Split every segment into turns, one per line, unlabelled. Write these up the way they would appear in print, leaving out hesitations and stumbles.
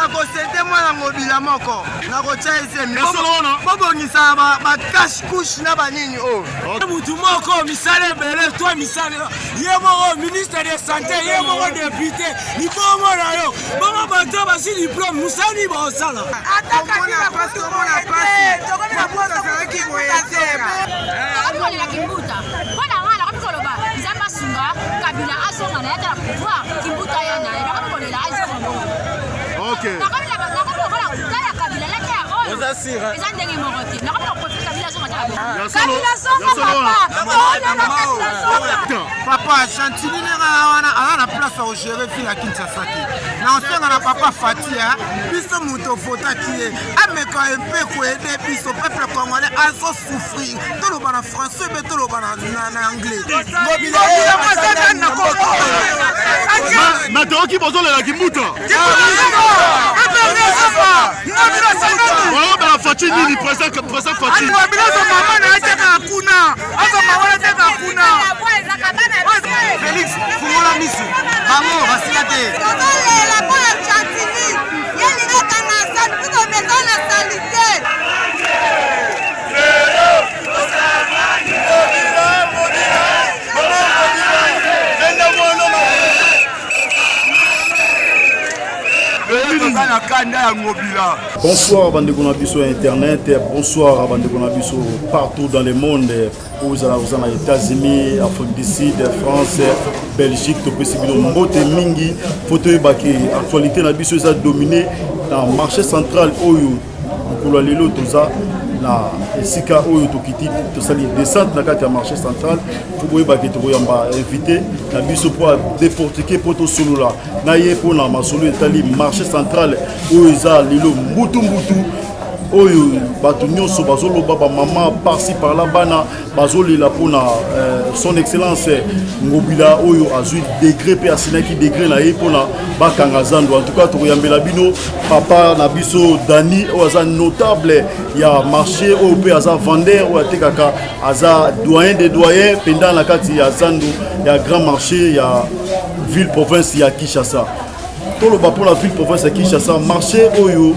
nakosente mwana ngobila moko nakotia esemi bobongisa bakash kush na banini mutu moko misala ebele to misala ye moko ministre de santé ye moko député libomo na yo bongo bato basi diplôme musani bosala atakana passe
Kimbuta. Voilà, comme ça, ils n'ont pas Sunga, Kabila, Asonga, il y a la pouvoir, Kimbuta, il y a la
ok. Papa, Chantini a la place au gérer fille à Kinshasa. Non, c'est un papa Fatia, puis ce mouton fota qui est. Ah, mais quand un peu aider, puis ce peuple congolais a souffrir. Tout le monde en français, mais tout le monde en anglais. Maintenant, qui besoin de la Kimbuta? Félix, Fumola Misu, Bango, Vasilate.
Bonsoir Bandekonabiso Internet, bonsoir Bandekonabiso partout dans le monde. Vous allez aux États-Unis, Afrique du Sud, France, Belgique, tout possible. Mbote Mingi, fauteuil baki. Actualité Nabiso est dominé dans le marché central. Oyo, pour le lelo toza. Na esika oyo tokiti tosali descente na kati ya marché central faut boyeba ke tokoyamba invité na biso pour déportiquer poto solola na ye po na masolo etali marché central oyo eza lelo mbutu oyo bato nyonso bazoloba ba mama par-ci par-là bana bazolela pona son excellence ngobila oyo azui degré pe asinaki degré na ye pona bakanga zando. En tout cas tokoyambela bino papa na biso Dani oyo aza notable ya marché oyo pe aza vendeur oyo atekaka aza doyen des doyens pendant la kati ya zando ya grand marché ya ville province ya Kinshasa. Toloba pour la ville province ya Kinshasa marché oyo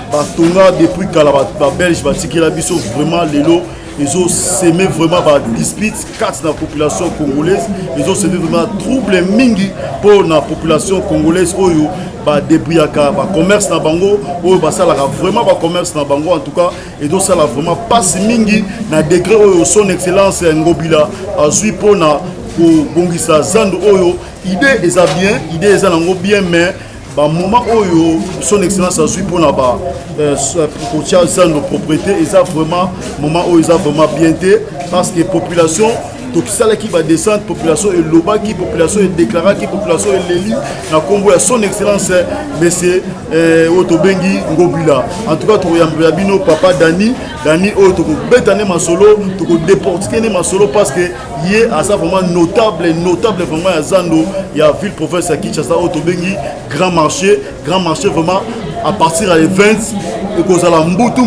Batonga depuis kala ba belge batikela biso vraiment lelo ils ont semé vraiment ba dispute quatre dans la population congolaise, ils ont semé vraiment trouble mingi pour la population congolaise oyo ba débrouillaka ba commerce na bango oyo ba sala vraiment ba commerce na bango. En tout cas et donc ça la vraiment passe mingi na degré oyo son excellence Ngobila azui pona ko bongisa zando oyo idée eza bien, idée eza nango bien mais ba moment oyo son excellence azui pona ba pour nos propriétés et ça vraiment moment où ils ont vraiment bien été parce que population donc ça qui va descendre population et loba qui population est déclarée qui population est l'élu na Congo ya son excellence monsieur Otobengi Ngobila. En tout cas toyambela bino papa Dani oyo to betane masolo to déporter ne masolo parce que yé à ça vraiment notable vraiment ya zando ya ville province ya Kinshasa Otobengi grand marché vraiment à partir des 20 et qu'on a la mbutu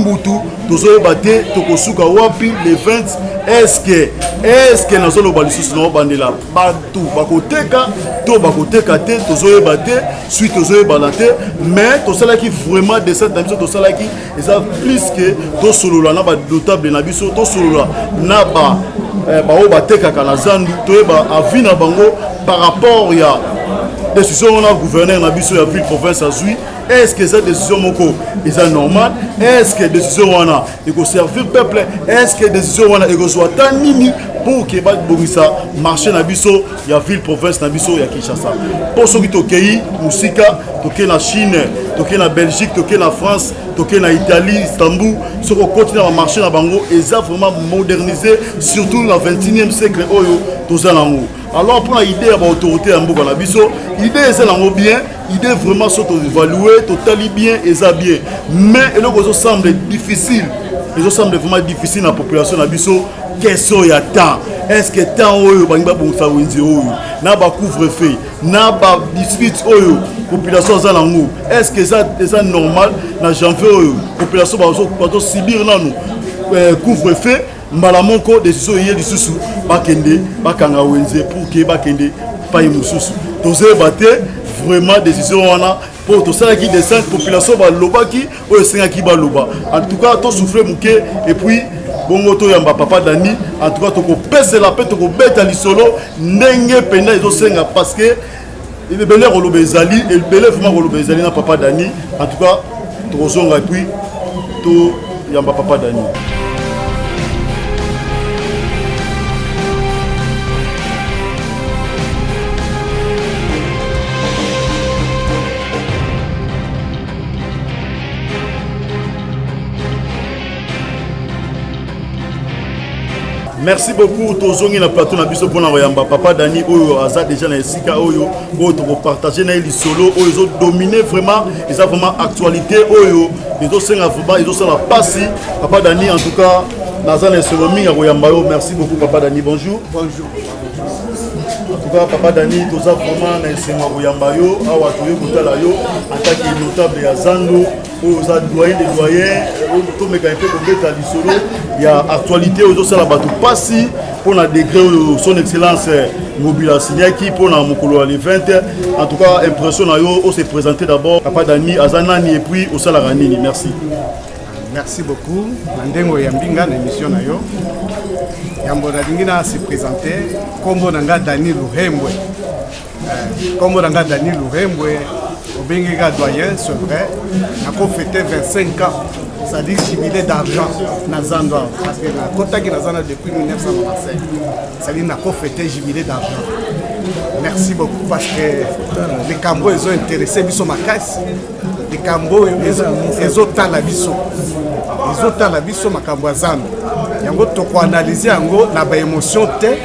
tozo baté tokosuka wapi les 20 est-ce que na zolo balisusu na bandela batu bakoteka to bakoteka te tozo baté suite tozo balate mais to sala qui vraiment de cette émission to sala qui ça plus que to solola na ba notable na biso to solola na ba o bateka kana zandu to ba avina bango par rapport ya décision on a gouverneur na biso ya ville province azui. Est-ce que cette décision moko est normale? Est-ce que décision wana eko servir peuple? Est-ce que décision wana eko soit nini pour que ba bongisa marché na biso ya ville province na biso ya Kinshasa? Pour ceux qui tokei musika, tokei na Chine, tokei na Belgique, tokei na France, tokei na Italie, Istanbul, ce qu'on continue à marcher na bango et ça vraiment modernisé surtout dans le 21e siècle oyo tozalango. Alors pour l'idée de l'autorité en Mboka Nabiso, l'idée est bien, l'idée vraiment s'auto-évaluer, totalement bien et ça bien. Mais il semble difficile, il semble vraiment difficile dans la population Nabiso. Question y a temps. Est-ce que tant oyo bangiba bongsa wenzi oyo na ba couvre-feu, na ba dispute oyo population za lango. Est-ce que ça est normal na janvier oyo population ba subir nanu couvre-feu? Mbala moko décision hier lisusu bakende bakanga wenze pour que bakende pa mususu toze baté vraiment décision wana pour tout ça qui descend population ba lobaki o senga ki ba loba. En tout cas to souffler mouké et puis bongo to yamba papa Dani en tout cas to ko pèse la paix to ko beta li solo ndenge pena ezo senga parce que il est belé rolobe ezali et belé vraiment rolobe ezali na papa Dani en tout cas to zonga et puis to yamba papa Dani. Merci beaucoup tozongi na plateau na biso pona yamba papa Dani oyo aza déjà na esika oyo to partager na li solo oyo zo dominer vraiment et ça vraiment actualité oyo les autres senga fuba ils ont la passi papa Dani en tout cas naza na solo minga ko yamba yo. Merci beaucoup papa Dani, bonjour.
Bonjour.
En tout cas papa Dani toza vraiment na senga ko yamba yo awa to yo kotala yo en tant que notable ya Zando oyo za doyen des doyens to meka un peu kobeta li solo. Il y a actualité aux autres là-bas tout passi pour la degré son excellence Ngobila Signaki pour la mokolo les 20. En tout cas impression na yo on s'est présenté d'abord papa Dani Azanani et puis au Salaranini. Merci.
Merci beaucoup. Nandengo yambinga na émission na yo. Yambo na dingina se présenter kombo nanga Dani Luhembwe. Kombo nanga Dani Luhembwe obengeka doyen c'est vrai. Na ko fêter 25 ans. C'est-à-dire jubilé d'argent dans Zando. Parce que la contact dans Zando depuis 1995. C'est-à-dire qu'on a fêté jubilé d'argent. Merci beaucoup parce que les Cambos ils ont intéressé Bisso Makas. Les Cambos ils ont tant la Bisso. Ils ont tant la Bisso Makambo Zando. Yango to ko analyser yango na ba émotion té.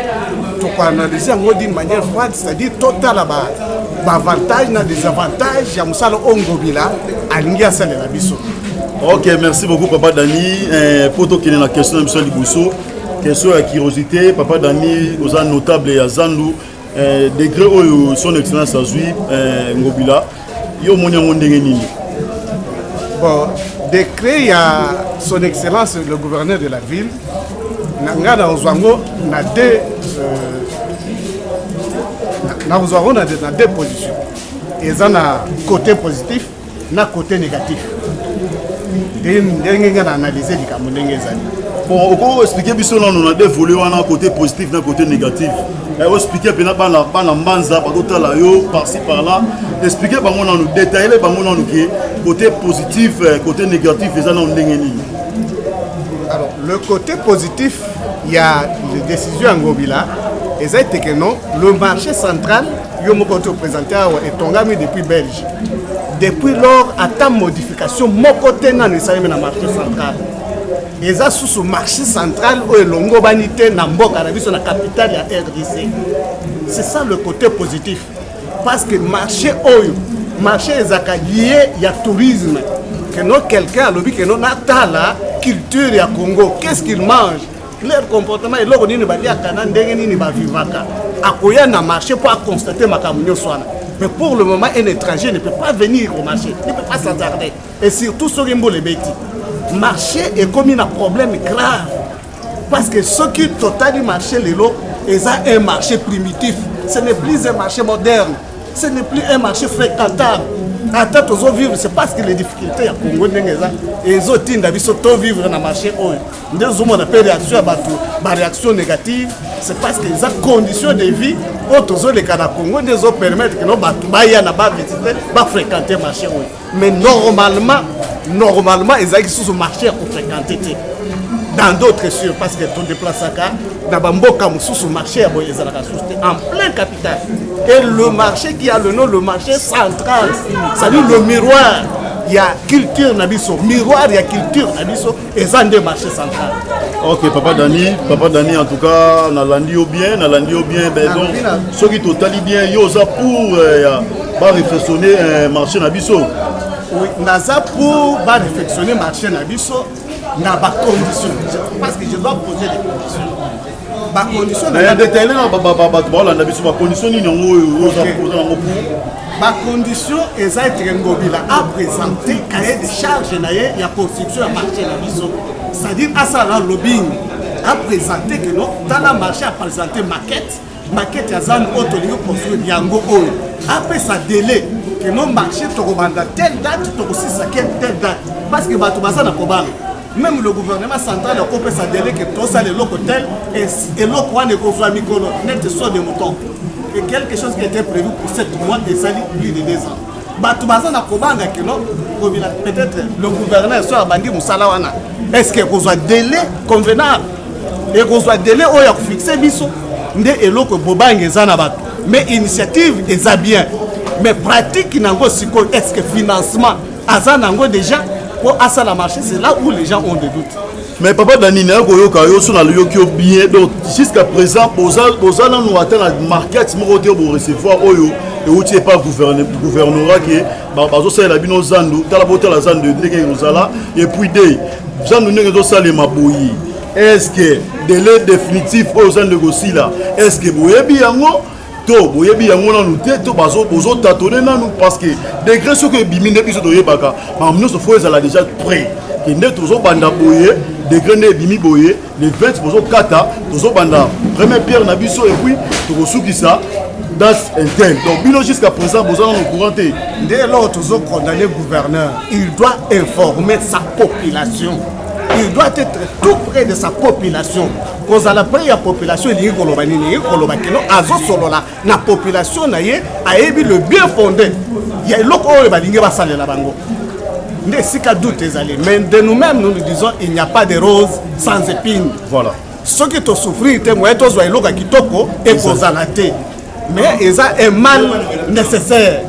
To ko analyser yango d'une manière froide, c'est-à-dire total là bas. Avantage na désavantage ya musala ongobila alingi asala la Bisso.
Ok, merci beaucoup Papa Dani. Pour toi qui est la question de M. Libousseau, question de curiosité, Papa Dani, aux notables à Zandou, degré où son excellence a joué, Ngobila, il y a mon
bon, décret, il y a son excellence le gouverneur de la ville, Nangana Ozwango, na deux positions. Et ça a côté positif, na côté négatif. Analyser
bon, on peut expliquer que nous avons des volets un côté positif et un côté négatif. On peut expliquer que nous avons par-ci par-là. Expliquer que nous avons détaillé le côté positif et côté négatif.
Alors, le côté positif, il y a les décisions en Ngobila. Et ça a été que non, le marché central, il y a un présenté depuis Belge. Depuis lors, à ta modification, mon côté n'a pas le marché central. Et ça, sous le marché central, où est l'ongo banité, n'a pas la capitale de la RDC. C'est ça le côté positif. Parce que le marché est lié à tourisme. Que non, quelqu'un a le but que non, la culture du Congo. Qu'est-ce qu'il mange? Leur comportement est là, on ne va pas vivre. À na marché pour constater ma camunio soana. Mais pour le moment, un étranger ne peut pas venir au marché, ne peut pas s'attarder. Et surtout sur les bêtis. Le marché est comme un problème grave. Parce que ce qui total du marché, c'est un marché primitif. Ce n'est plus un marché moderne. Ce n'est plus un marché fréquentable. Attends, aux vivre, c'est parce que les difficultés à Congo, et les autres, ils vivre dans le marché. Nous avons une réaction négative. C'est parce que les conditions de vie, les Congo, nous permettent que nous fréquenter le marché. Mais normalement, ils sont sur le marché pour fréquenter. Dans d'autres sûrs, parce que ton déplacement, sous le marché en plein capital. Et le marché qui a le nom, le marché central, c'est-à-dire le miroir. Il y a culture Nabiso, miroir, il y a culture Nabiso, et ça c'est marché central.
Ok, Papa Dani, en tout cas, on a l'andi bien, donc, ceux qui totalent bien, ils ont pour réflexionner le marché Nabiso.
Oui, Naza pour réflexionner le marché Nabiso, n'a pas de conditions. Parce que je dois poser des conditions. Ma condition ma condition est Ngobila a présenté cahier de charge il y a construction à marché c'est-à-dire à ça lobbying a présenté que non dans la marché a présenté maquette maquette ya zanu oyo tolingi construire yango oyo apesa délai que non marché tokobanda telle date tokosisa telle date parce que bato baza na kobanga même le gouvernement central akopesa délai que tosala eloko tel eloko wana ekozwa mikolo nete so de mouton et quelque chose qui était prévu pour 7 mois esali plus de 2 ans bato baza na kobanga que non peut-être le gouverneur so abandi mosala wana est-ce que ekozwa délai convenable ekozwa délai oyo ya kofixe biso nde eloko bobange eza na bato mais initiative eza bien mais pratique nango sikoyo est-ce que financement aza nango déjà pour asala marché c'est là où les gens ont des doutes.
Mais papa Dani na koyoka yo so na yoki bien donc jusqu'à présent bozala nous atteindre la market moko te bo recevoir oyo et outi pas gouvernorat que bazo sala bino zandu tala botala zandu ndenge yozala et puis de zandu ndenge zo sala maboyi est-ce que délai définitif aux zandu gosila est-ce que boyebi yango to boyebi yango nanu te to bozo tatone nanu parce que degré ce que bimine biso to yebaka ma mino faut ezala déjà prêt que nde tozo banda boye degré ne bimi boye les 20 bozo kata tozo banda première pierre na biso et puis to suki ça das intel donc bino jusqu'à présent bozo na courant te
dès lors tozo condamner gouverneur il doit informer sa population. Il doit être tout près de sa population. Quand à la première population, il y a la population a le bien fondé. Il y a l'autre qui va saler la bango. Mais de nous-mêmes, nous disons il n'y a pas de rose sans épines. Voilà. Ce qui te souffre, c'est mais il y a un mal nécessaire.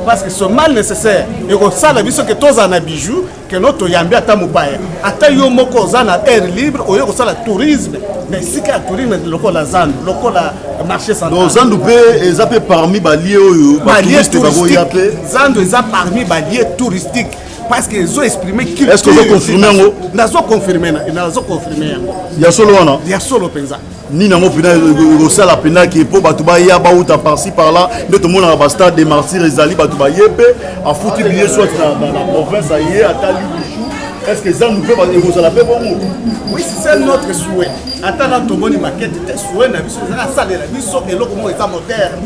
Parce que ce mal nécessaire, et ça la vie que tous en a bijoux, que notre yambi à Tamoubaye, à Tayo Moko Zana air libre, au lieu de tourisme, mais si qu'il y a tourisme, le local la zone, le local la marché central. Donc
Zandoupé est appelé parmi baliers
touristique. Zandou est parmi baliers touristiques. Parce qu'ils ont exprimé qu'ils
est-ce que vous confirmez?
Nous avons confirmé.
Il y a solo là.
Il y a solo pensa.
Ni na mo pena rosa la pena qui pour batuba ya ba uta par-ci par-là de tout le monde na stade des martyrs ezali batuba yebe a foutu billet soit dans la province ailleurs à Tali. Est-ce que ça nous fait rosa la paix pour nous?
Oui, c'est notre souhait. Attends tout le monde maquette était souhait na biso na salle la biso et l'autre est moderne.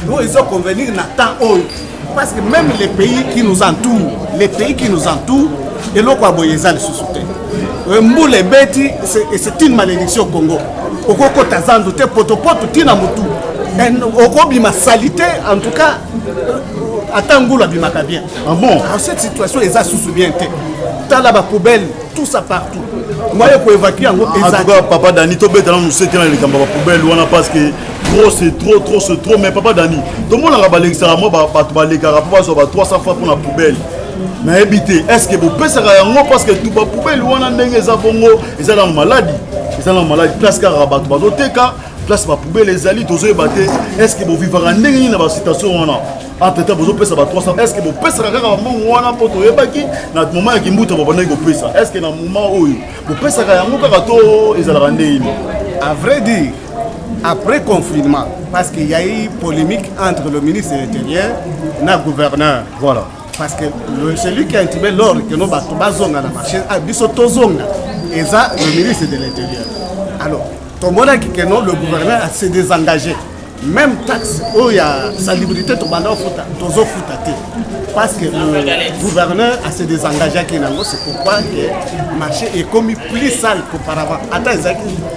Nous ils ont convenir na temps oil parce que même les pays qui nous entourent, et l'autre a boyeza le sous-souté. Mboule beti c'est une malédiction au Congo. Okoko tazando te potopoto tina mutu. Oko bima salité en tout cas atangula bimaka bien.
Ah bon?
Alors cette situation les a sous-bien te. Tala ba poubelle tout ça partout. Moi pour évacuer en gros
en tout cas papa Dani to beta nous sait que les kamba poubelle wana parce que trop c'est trop mais papa Dani tout le monde a rabalé ça moi ba to ba les carapos ba 300 fois pour la poubelle. Mais évitez, est-ce que vous pensez à parce que tout va poubelle ou on ndenge za bongo ils ont maladie place car rabat bazo teka place ba poubelle les ali tozo ebaté est-ce que vous vivre ndenge na ba situation wana entre temps vous pesa ba 300 est-ce que vous pensez à bongo wana poto ebaki na moment ya kimbuta ba bana ko pesa est-ce que na moment oyo vous pensez à yango kaka to ezala ndenge
à vrai dire après confinement parce qu'il y a eu polémique entre le ministre de l'Intérieur et le gouverneur
voilà.
Parce que celui qui a intimé l'ordre que nous battons la marché a bisotozonga et ça le ministre de l'Intérieur. Alors, tout le monde a dit que non, le gouvernement s'est désengagé. Même taxe, où il y a salubrité, tout le monde a fait parce que le gouverneur a se désengagé à Kinango, c'est pourquoi le marché est commis plus sale qu'auparavant. Attends,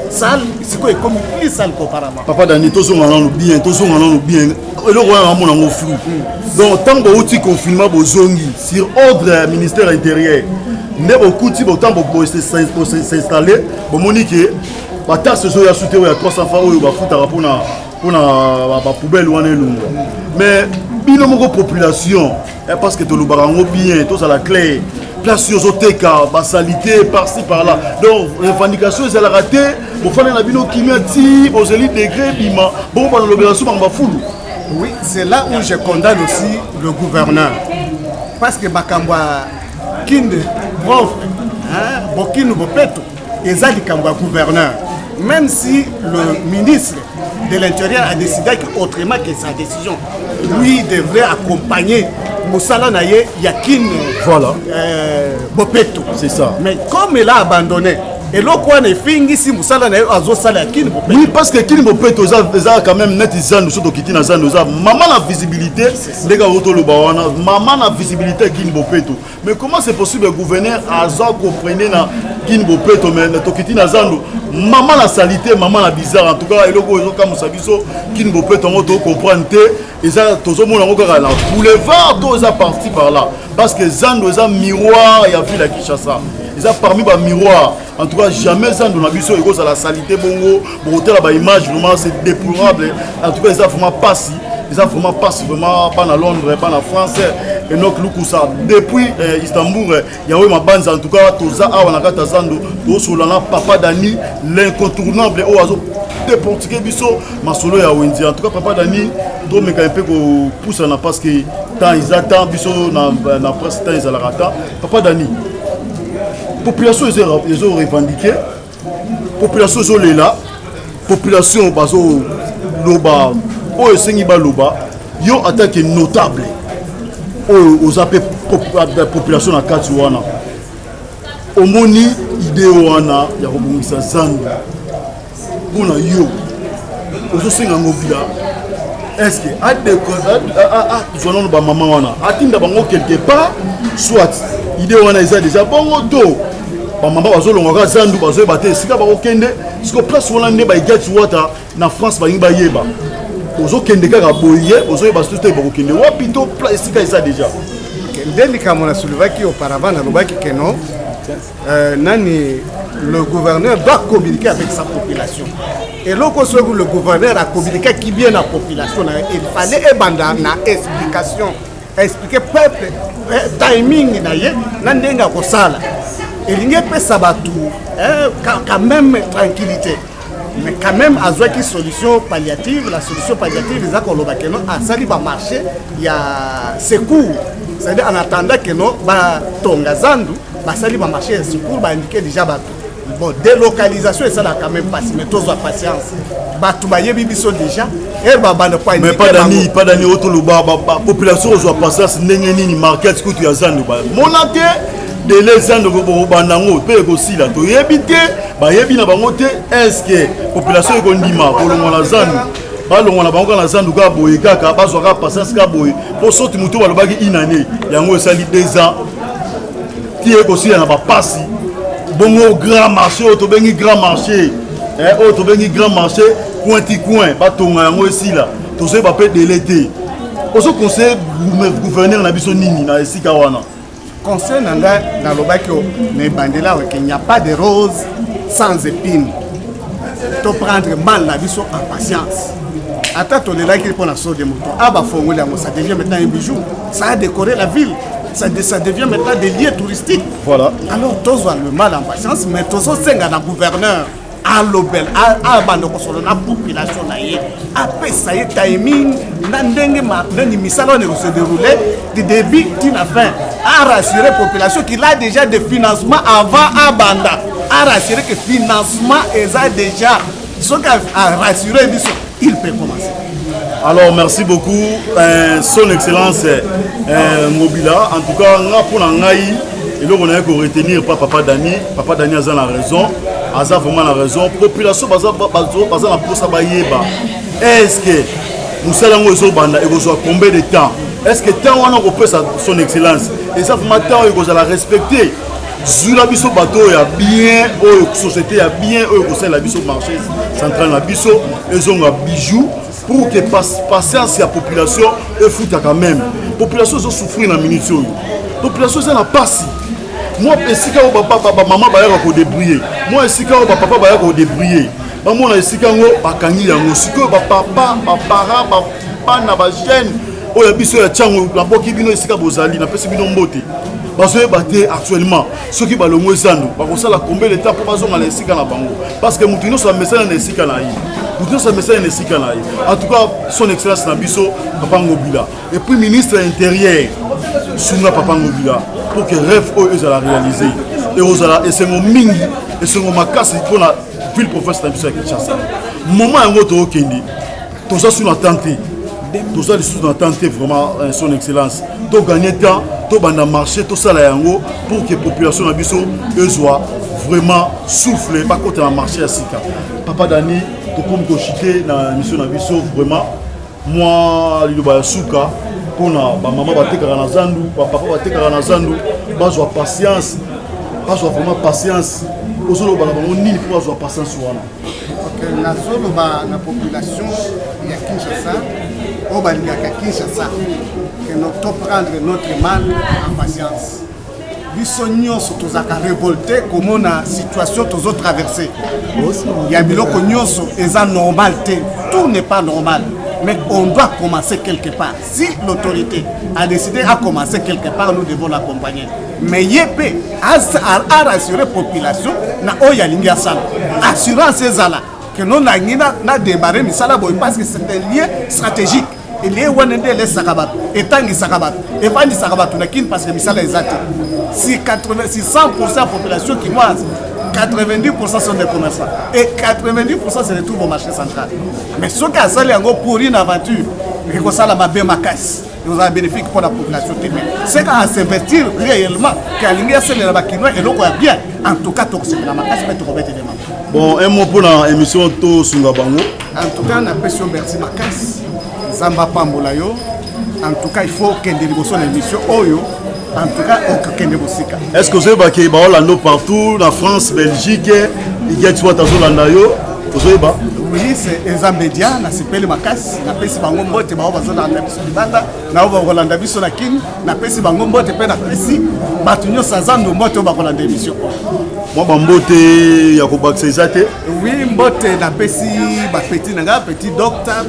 sale, c'est quoi, est commis plus sale qu'auparavant.
Papa Dani, tous on en bien. Le roi a mon flou. Donc, tant que vous confinement, vous zongi sur ordre ministère intérieur, ne beaucoup de temps pour s'installer, pour moniquer, la taxe sur la soutien à 300 francs ou à foutre pour la poubelle ou en elunga. Mais, bien de population, parce que tout le barango bien, tout ça la clé, place sur Zoteka, salité par-ci par-là. Donc, revendication, c'est la raté, pour faire la bino qui met aux élites degrés, bima, bon, pendant l'opération, on va foutre.
Oui, c'est là où je condamne aussi le gouverneur. Parce que Bakamba, Kinde, prof, Bokino Bopeto, et ça, il gouverneur. Même si le ministre de l'Intérieur a décidé autrement que sa décision, lui devrait accompagner Moussala Naye, Yakin, voilà. Bopeto.
C'est ça.
Mais comme il a abandonné, et l'autre on est fini si vous savez azo sala Kini Bopeto.
Oui, parce que Kini Bopeto ça quand même net izan nous qui na zan nous maman la visibilité les gars autour le bawana maman la visibilité Kini Bopeto. Mais comment c'est possible le gouverneur azo comprendre na Kini Bopeto mais to kiti na zan maman la salité maman la bizarre en tout cas et le comme ça biso Kini Bopeto on doit comprendre et ça tozo mona ngo kaka na boulevard to ça parti par là parce que zan ça miroir ya ville à Kinshasa. Ils ont parmi les miroirs. En tout cas, jamais ça nous a vu sur la saleté bongo, pour la image vraiment c'est déplorable. En tout cas, ils ont vraiment passé. Ils ont vraiment passé vraiment pas dans Londres, pas en France. Et donc ça depuis Istanbul, il y a eu ma bande en tout cas toza a wana kata zando to solana Papa Dani l'incontournable au azo déportiqué biso masolo ya Wendy. En tout cas Papa Dani to meka un peu ko pousse na parce que tant ils attendent biso na presse tant ils la rata Papa Dani population ils ont revendiqué population ils sont là population bazo loba o esengi ba loba yo attaque notable aux appels population na kati wana omoni idée wana ya kobongisa zando mpona yo ozosenga ngobila est-ce que tozwanano bamama wana atinda bango quelque part soit idée wana eza déjà bongo to bamama bazolongaka zandu bazoyeba te esika bakokende siko place wana nde baigati wata na France balingi bayeba ozokende kaka boye ozoyeba sote bakokende wapi to esika eza déjà
ndelika mona soulevaki auparavant nalobaki que non nani le gouverneur doit communiquer avec sa population et lorsque le gouverneur a communiqué qui vient la population il fallait ebanda na explication expliquer peuple timing na ye na ndenga kosala elingi pesa batu quand même tranquillité mais quand même azwaki solution palliative la solution palliative eza koloba que non asali ba marché ya secours c'est-à-dire en attendant que non ba tonga zandu basali ba marché ya secours ba indiquer déjà batu bon délocalisation ça là quand même passe mais tous en patience batu ba yebi biso déjà et ba bande pas
mais pas d'ani auto le population aux patience ndenge nini market scout ya zandu ba monate de les ans de bandango pe ko sila to yebite ba yebi na bango te est-ce que population ko ndima ko longo na zandu ba longo na bango na zandu ka boye kaka ba zoka patience ka boye po soti mutu ba lobaki inane yango esali 2 ans tie ko sila na ba pasi bongo grand marché to bengi grand marché to bengi grand marché cointi coin ba tonga yango esila to se ba pe de l'été oso conseil gouverneur na biso nini na esika wana
conseil nanga na lobaki mais bandela qu'il n'y a pas de rose sans épines. To prendre mal la biso en patience. Attends to le like pour la sauce de moto. Ah bah fongo la ça devient maintenant un bijou. Ça a décoré la ville. Ça devient maintenant des lieux touristiques.
Voilà.
Alors tous ont le mal en patience mais tous sont senga na gouverneur. À l'obel, à bande la population naïe, à ça y est timing, n'andenge ma misalo ne se dérouler du début d'une fin, à rassurer la population qu'il a déjà des financements avant à banda, à rassurer que financement est déjà, ce qu'a rassuré il peut commencer.
Alors merci beaucoup, son excellence Mobila. En tout cas, pour l'angaï, et là on a qu'à retenir pas Papa Dani a la raison. Aza vraiment la raison population baza na posa bayeba est-ce que nous allons aux banda et vous combien de temps est-ce que temps on a repris son excellence et ça vraiment temps et vous allez respecter zula biso bateau ya bien au société ya bien au sein la biso marché central la biso ils ont un bijou pour que patience la population et fout quand même population ont souffrir dans minute population ça n'a pas si moi esika o papa maman ba ya ko débrouiller moi esika o papa ba ya ko débrouiller ba mona esika ngo bakangi yango siko ba papa ba para ba bana ba jeune o ya biso ya chango la boki bino esika bozali na pesi bino mbote bazoye baté actuellement ceux qui balongo ezando ba ko sala combien de temps pour bazonga na esika na bango parce que mutu nyonso amesana na esika na yi mutu nyonso amesana na esika na yi en tout cas son excellence na biso Papa Ngobila et puis ministre intérieur Sunga Papa Ngobila pour que rêve eux à réaliser et aux ala et c'est mon mingi et c'est mon makasi pour la ville province de Kinshasa moment yango to kendi to ça sous la tente Tout ça, les sous tenter vraiment son excellence. Tu gagner temps, tu vas marcher, tout ça là pour que la population de Bisso soit vraiment soufflée, pas contre la marché à Sika. Papa Dani, tu comme tu chité dans la mission de Bisso vraiment. Moi, il y a souka pour maman batte na zandu, papa batte na zandu, bazwa patience, bazwa vraiment patience. Ozolo bala bango nini pour bazwa patience wana.
OK, na zolo ba na population ya Kinshasa, o balingaka Kinshasa que nous to prendre notre mal en patience. Biso nyonso tozaka révolté comme na situation tozo traverser. Ya biloko nyonso eza normal te, tout n'est pas normal. Mais on doit commencer quelque part. Si l'autorité a décidé à commencer quelque part, nous devons l'accompagner. Mais yépé a rassuré la population na oya lingia sana. Assurance ezala que nous na démarré misala boy parce que c'est un lien stratégique. Il est one de les sakabat et tangi sakabat et pas ni sakabat na kin parce que misala ezate. Si 100% de la population qui voit 90% sont des commerçants et 90% se retrouvent au marché central. Mais ce qui a salé pour une aventure, c'est que ça la bien ma casse. Nous avons bénéfique pour la population. C'est qu'à s'investir réellement, qu'à l'ingé c'est le bakinois et l'eau bien. En tout cas, c'est la ma casse, mais tu remets des demandes.
Bon, un mot pour l'émission To Sungabango.
En tout cas, on a besoin merci ma casse. Zamba Pambolayo. En tout cas, il faut qu'il y ait des émissions Oyo. En tout cas,
est-ce que vous avez des Orlando partout, en France, Belgique, il y a des Orlando?
Oui, c'est un média, c'est Pele Makas, na pesi bango mbote ba bazo na biso libanda, na ba Rolanda biso na king, na pesi bango mbote pe na pesi batunyo sazando mbote ba Rolanda biso.
Moi ba mbote ya ko bakisa te.
Oui, mbote na pesi ba petit nanga, petit docteur,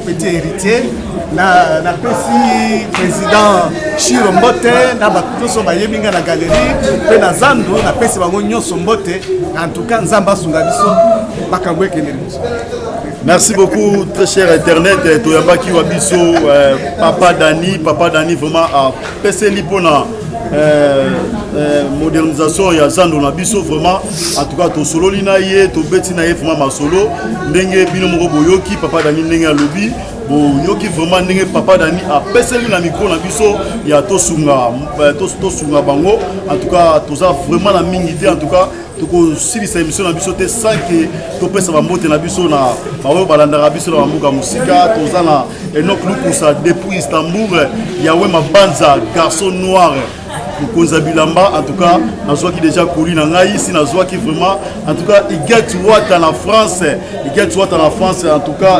petit héritier, na pesi président Chiro mbote, na ba toso ba yeminga na galerie, pe na zando na pesi bango nyoso mbote, en tout cas nzamba sunga biso bakangwe keneli.
Merci beaucoup, très cher Internet. Toyabaki Wabiso, Papa Dani vraiment a passé l'ipona modernisation ya Zando na biso vraiment. En tout cas, to solo linaye, to beti na vraiment ma solo. Ndenge bino moko boyoki, Papa Dani ndenge a lobby. Boyoki vraiment ndenge Papa Dani a passé na micro na biso ya to sunga bango. En tout cas, to ça vraiment la mingité en tout cas. Si les émissions na biso te sans que to pesa ba mbote na biso na bawo balanda biso na mbuka musika tozana Enoch Lukusa depuis Istanbul yawe mabanza garçon noir Konza Bilamba en tout cas nazwa qui déjà couru na ngai ici nazwa qui vraiment en tout cas il get what en France en tout cas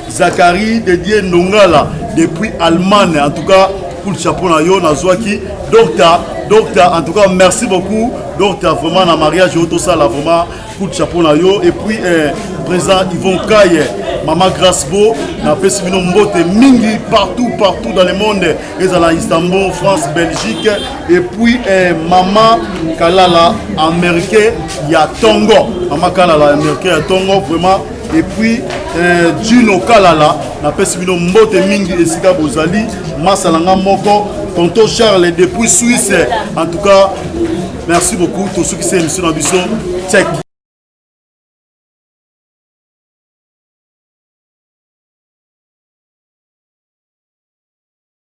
Zachary dédié Nongala depuis Allemagne en tout cas pour le chapeau na yo nazwa qui docteur en tout cas merci beaucoup docteur vraiment na mariage tout ça là vraiment coup de chapeau na yo et puis président Yvon Kaye maman Grasbo na pesi bino mbote mingi partout dans le monde et à Istanbul France Belgique et puis maman Kalala américain ya Tongo maman Kalala américain ya Tongo vraiment et puis Juno Kalala na pesi bino mbote mingi esika bozali masalanga moko tonton Charles depuis Suisse en tout cas merci beaucoup tous ceux qui s'est émission dans Bisson check.